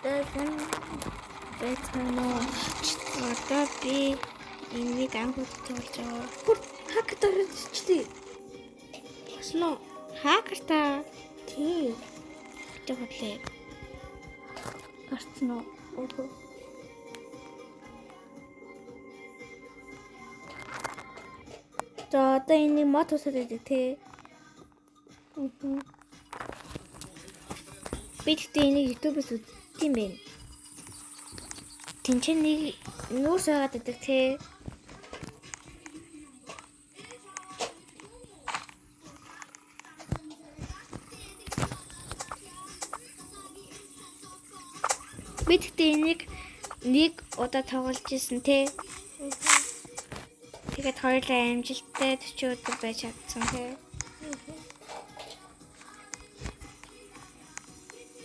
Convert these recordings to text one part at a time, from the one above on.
Дэсэн бэцэнэ. Одоо би энийг анхуд тоолж байгаа. Бүр хак дарчихлээ. Аснаа Хакерта тий. жиглээ. Гарцсан уу? Ого. За одоо энийг мод тусаад байдаг тий. Би тэгтээ энийг YouTube-с үзсэн юм байна. Тинчэн нэг нүүрс байгаад байдаг тий. Би тэгтээ энийг нэг удаа тоглож ирсэн тий. Тэгээд хоёулаа амжилттай 40 өдөр байж чадсан тий.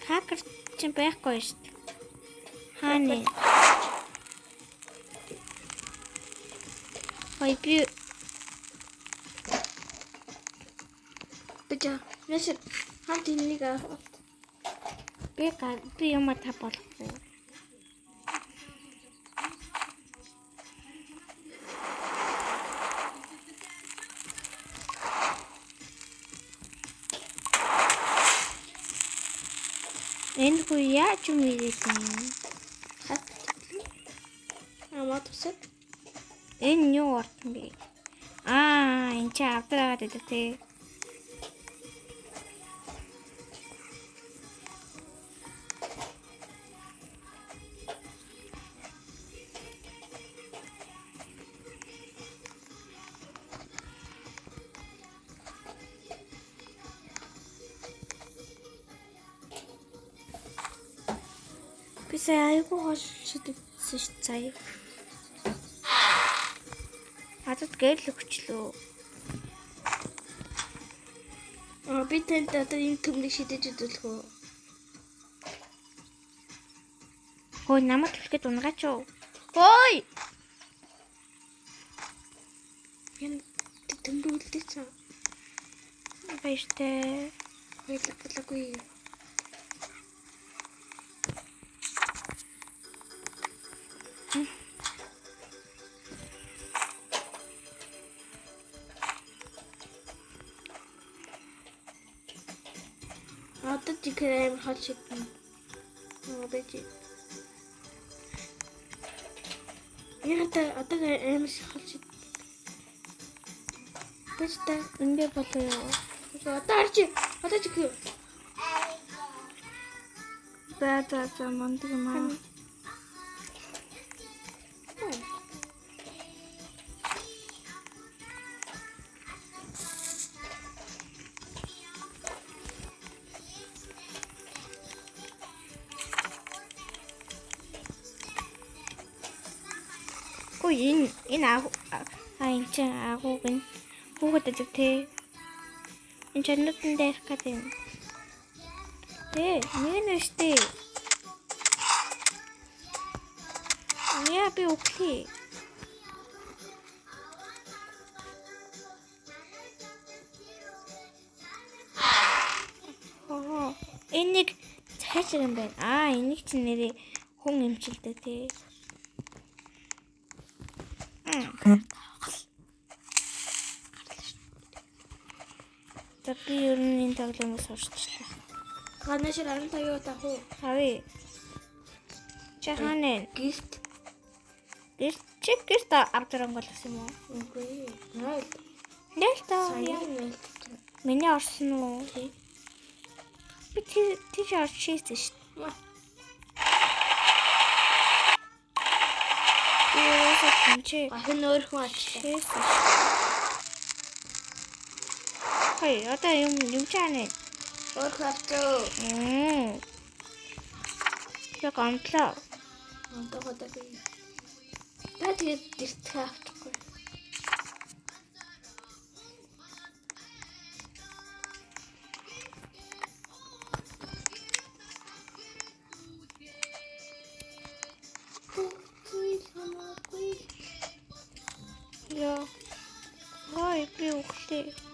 Хакер ч байхгүй шүү дээ. Хааны. Ой би Бэжа. Яш хамт энийг авах. би юм та болохгүй. Энэ хүү яаж юм ирээд юм? Хак. Амаа тусаад. Энэ юу орсон бэ? Энэ чи авдраагаад байдаг тий. Би сая айгуу хол шидэгсэн ш сая. Адад гэрэл өгчлөө. Би танд одоо энэ төмнийг шидэж үзүүлэх үү? Хөөе намайг түлхээд унгаач юу? Хөөе! Энэ төмрөө үлдэх цаа. Баяртай. Баялаггүй. Одоо тикрэм хачиг. Бэжи. Одоо аим хачиг. Бэжтэй Ингээ болоо юу? одоо арчи. Одоо чиг. За мундаг юм аа. Ой энэ энэ чинь агууг нь хүүхэд гэдэг тий. Энэ чанартай дээрх гэдэг юм. Тий, нэг нь штий. Яа би үхлээ. Энийг цааш юм байна. Энийг чинь нэрээ хүн эмчилдэг тий. Би ер нь энэ тоглоомоос орчлоо. Ганашир 15 удаа хөө. Хавь. Чаханэ. Гэрт. Гэрт авдрангол гэсэн юм уу? Үгүй. Наа. Нэлтэ. Сайн. Миний орсон уу? Би тийш орчихсон шүү дээ. Чи Ахын өөрхөн ачлаа. Хай, одоо юм чаанэ. Өөрхөн авчаа. Яг амтлаа. Одоо би. Тэгээд дэртгэ авчихгүй. Яа. Ой, би үхлээ.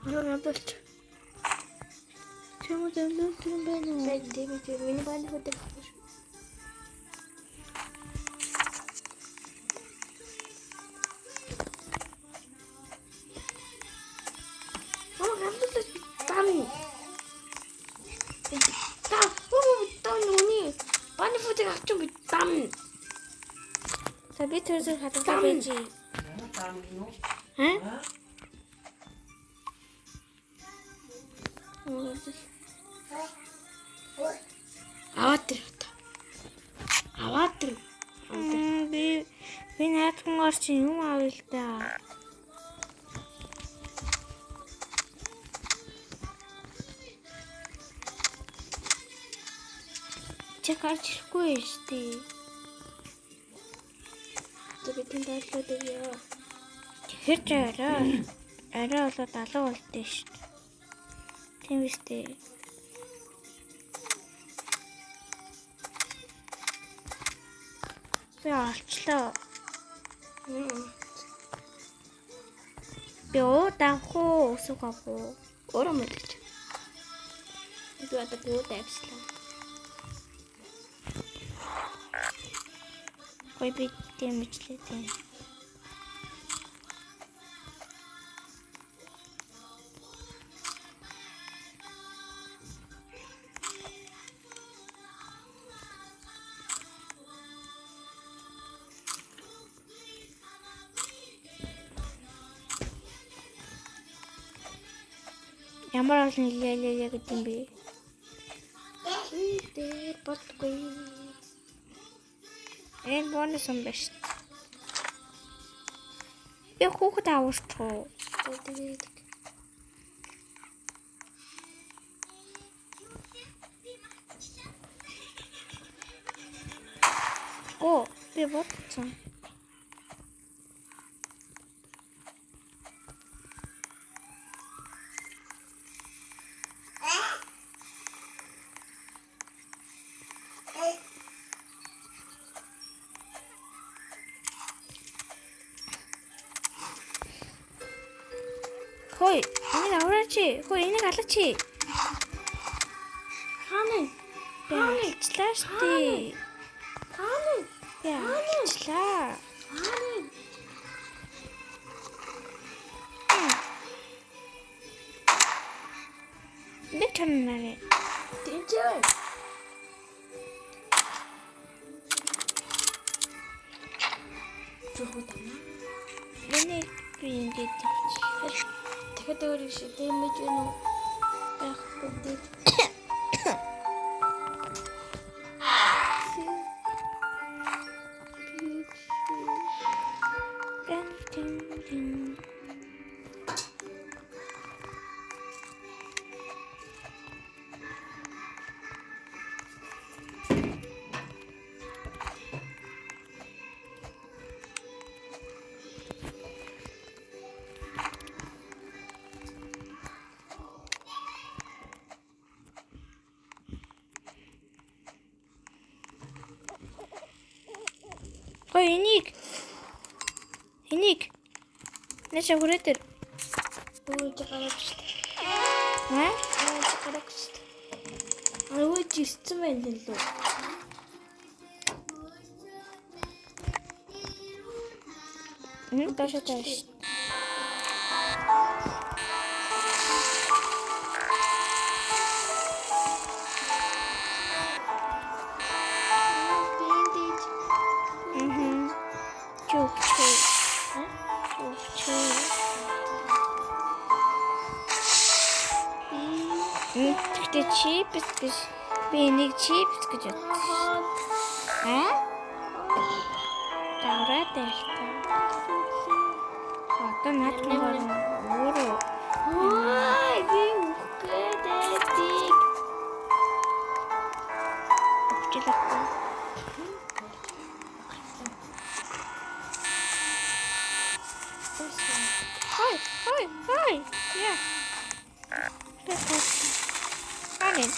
Надад ч. Чамд өлөөлт юм байна уу? Бай тийм миний банд хөтөг. Надад там. Там нүний банд хөтөг авчих би там. За би тэрсээ хатдаг байж. Хэ? Аваад Би наадмаар чи юм аавь л да. Чи гарч ирэхгүй шүү дээ. би тэнд айлууд яа. Тэгэхээр ч арай болоод алга болдөө шүү дээ. Тийм биз дээ. Би олчлоо. Би ууд авах уу, өсөг авах уу? Өөрөө мэдэж. Би одоо бууд авчлаа. Ой би дэмжлээ тийм. Ямар олон нилээлээ гэдэг юм бэ? Дээр бодгүй. Энэ бонус юм байна шүү дээ. Би хүүхэд аварчих. Тэгээд Оо, би бодсон. Хой, энийг аваач. Хой, энийг алаач. хаана? Би авчлаа шүү дээ. Хаана? Би авчлаа. Хаана? Нэг чанараа. Тэнцээ. Жохот ана. Энийг би ингэж авчих. Дахиад өөр шиг дэмэж гэнэ үү? Байхгүй дээ. Хой, энийг. Нэшэ хүрээдэр. Ой, гараач. Аа? Гараач. Ой, жирцэн байна л үү? Дашаташ. Тэгтээ чипс биш. Би энийг чипс гэж бодсон. Аа? Тавраа дэлтэй. Одоо наадмаар өөрөө. Ой, би үхгээд. Өчөлөхгүй. Хой. Яа. Ханин.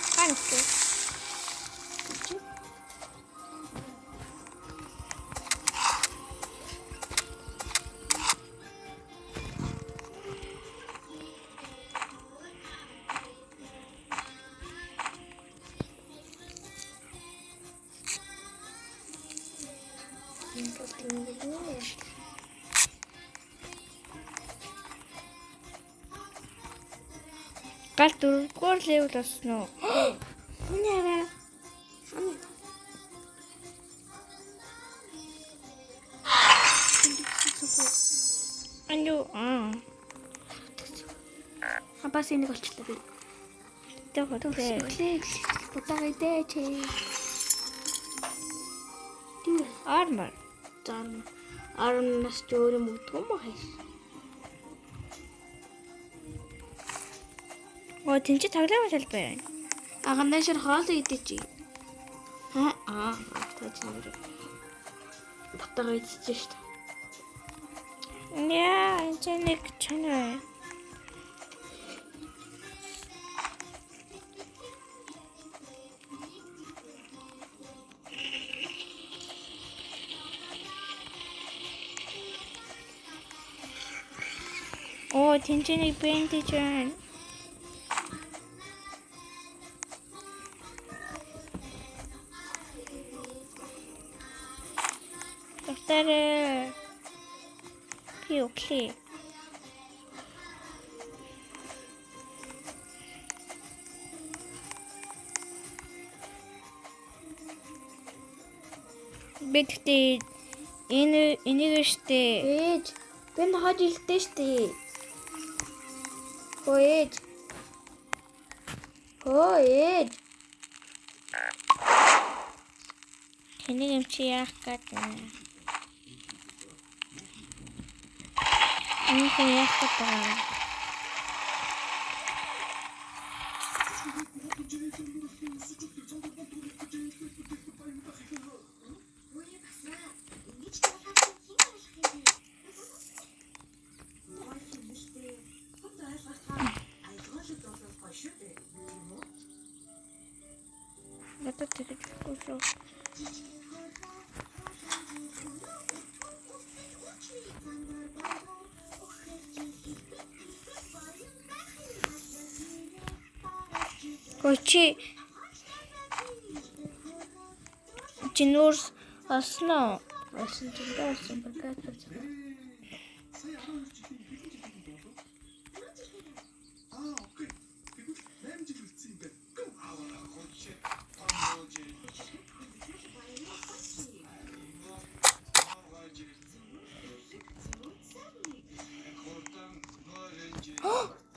Гал 4-р level болсон уу? Нэрээ. Андуу Бас энийг олчлаа би. Тэгтээ. Будаа идэ чи. Тий. Armor. Зам. Арнас ч өөрөө мөгдөг юм байна. Оо тэнцээ тоглоом талбай. Аганашэр хоол идэ чи. Тач нэр. Будаа идэж штэ. Яа, энэ нэг чанаа. Оо, тэнцээ нэг бэнтэж байна. Доктор окей. Бэтгтээ энийг штэ. Ээж, би хож илтээ штэ. Ээж. Ээж. Энийг юм чи яах гэдэг вэ? Энийг яах гэдэг вэ? Надад тэгэж хэлсэн. Очи чинуурс аснаа. Асан чинь багт.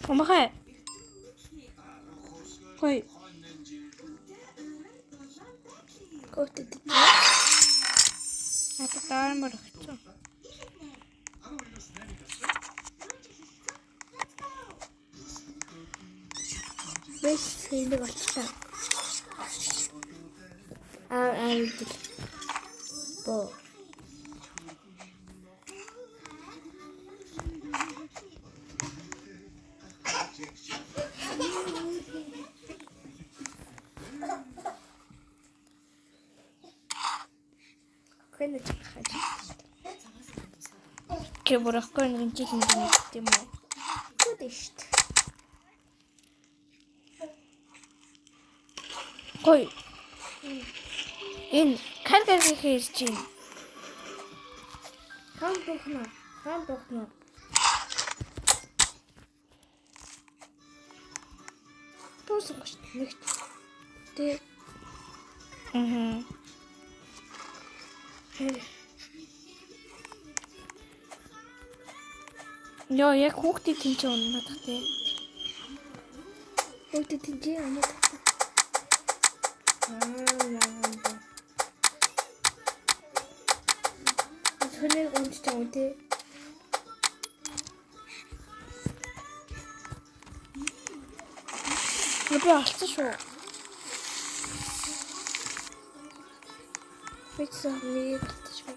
Умахай. Хой. Кофтод. Надад армор өгсөн. Бэс хийдэг болчихлоо. Идэл. Боо. Кэнэ чахаж. Кебурахгүй нэг чих юм тийм үү? Күдэшт. Хой. Энэ каргар хийж чинь. Хам тухна. Туусан гоч нэгт. Тэ. Яа, яг хүүхдээ тэнцээ унаад тахтай. Хүүхдээ тэнцээ унаад тахтай. Тэнийг унтчих юм тий. Би алцсан шүү. Бичсэн нэг алцсан шүү.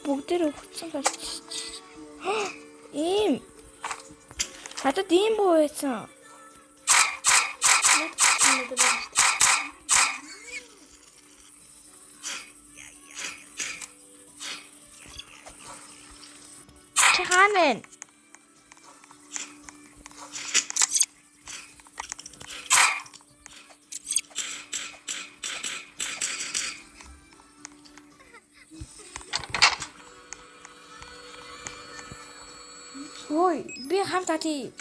Бүгдээр өгсөн гэж. Ийм. Хатад ийм боо байсан. Чаханэн. Ой, би хамт ати.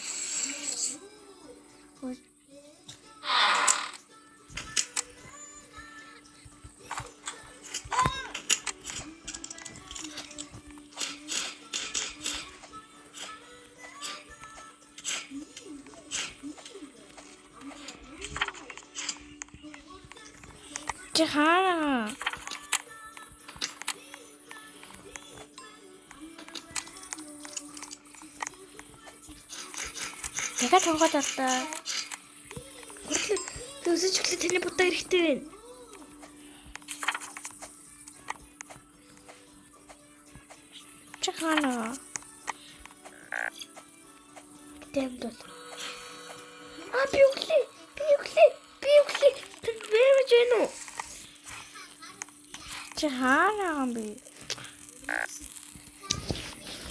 Чи хаана? Ягаад тонгоод алдаа? Төсөж өглөө таны будаа хэрэгтэй байна. Чи хаана? Тэмд бол. Би өглөө. Тэнд вэж гэнэ үү? Чи хаана юм бэ?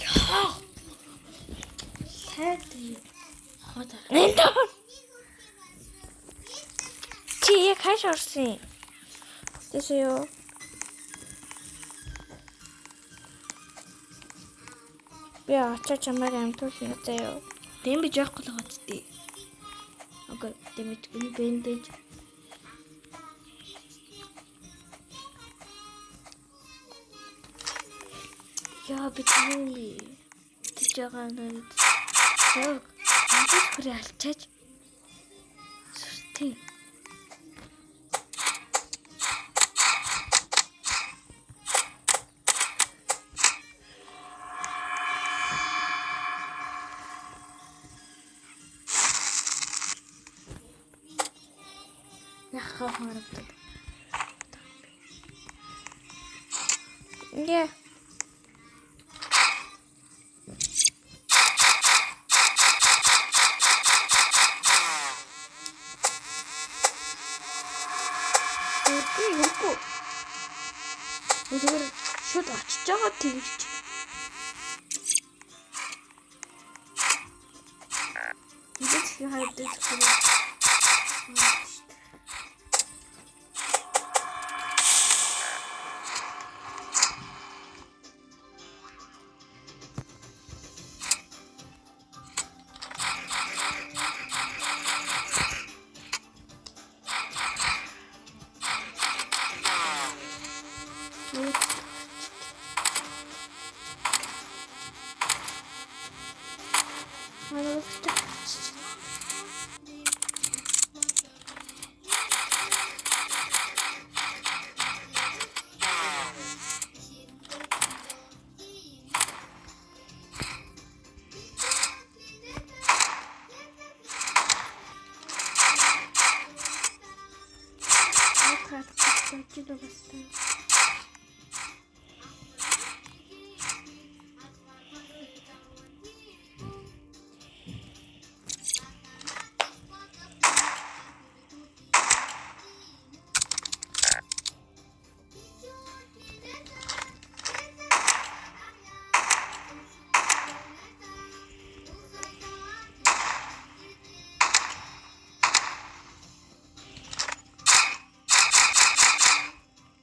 Яа. Хайр. Хода. Нэнтэ. Чи яг хааш орсон? Тэсэё. Би очоо чамайг амтуулна заяа. Тэм би жоох гол байгаа үстэй. Окей, тэмэт би бэндэж. Яа би тэмээ. Тэж байгаа нэг. Яа, амтс хүрээ алчаач. Сүртэй. Яхаа харагдав. Ингээ. Юугүй. Зүгээр шууд очиж байгаа тэгж. Мэдээж хайдаж байна.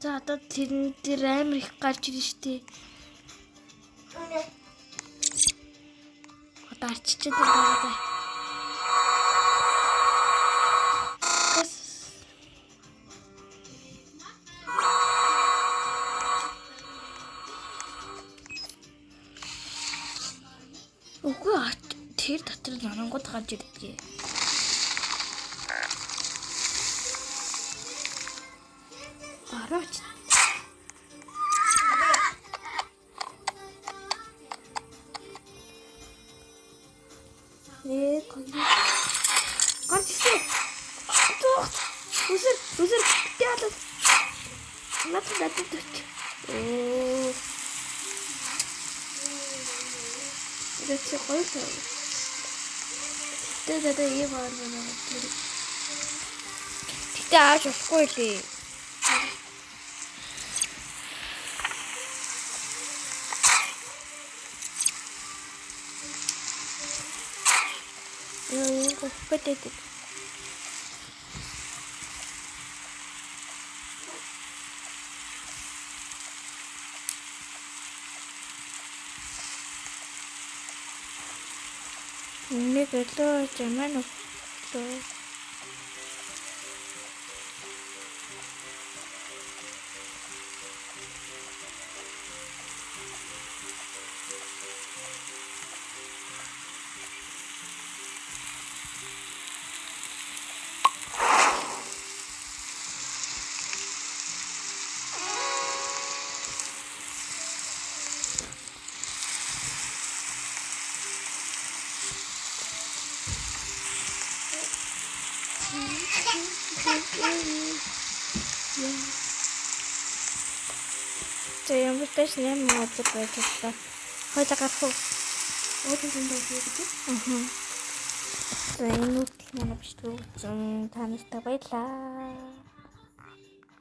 За одоо тэр амар их гарч ирнэ штэ. Одоо арчичээд байгаа. Үгүй тэр дотор нанангууд гарч ирдгээ. Гараач. Гарч ирсэн. Үзэр яалаа. Надад төч. Дэцэ гоёлоо. Тэдэ яваа байна. Тэгтээ ааш болохгүй лээ. Пэтэт. Нэг л жаман уу. Дэш нэм модод байж байгаа. Хойлоо гарах уу? Өөдөө зөндөө гэдэг. За энэ үтэл манай биш үү? Та нартай баярлаа.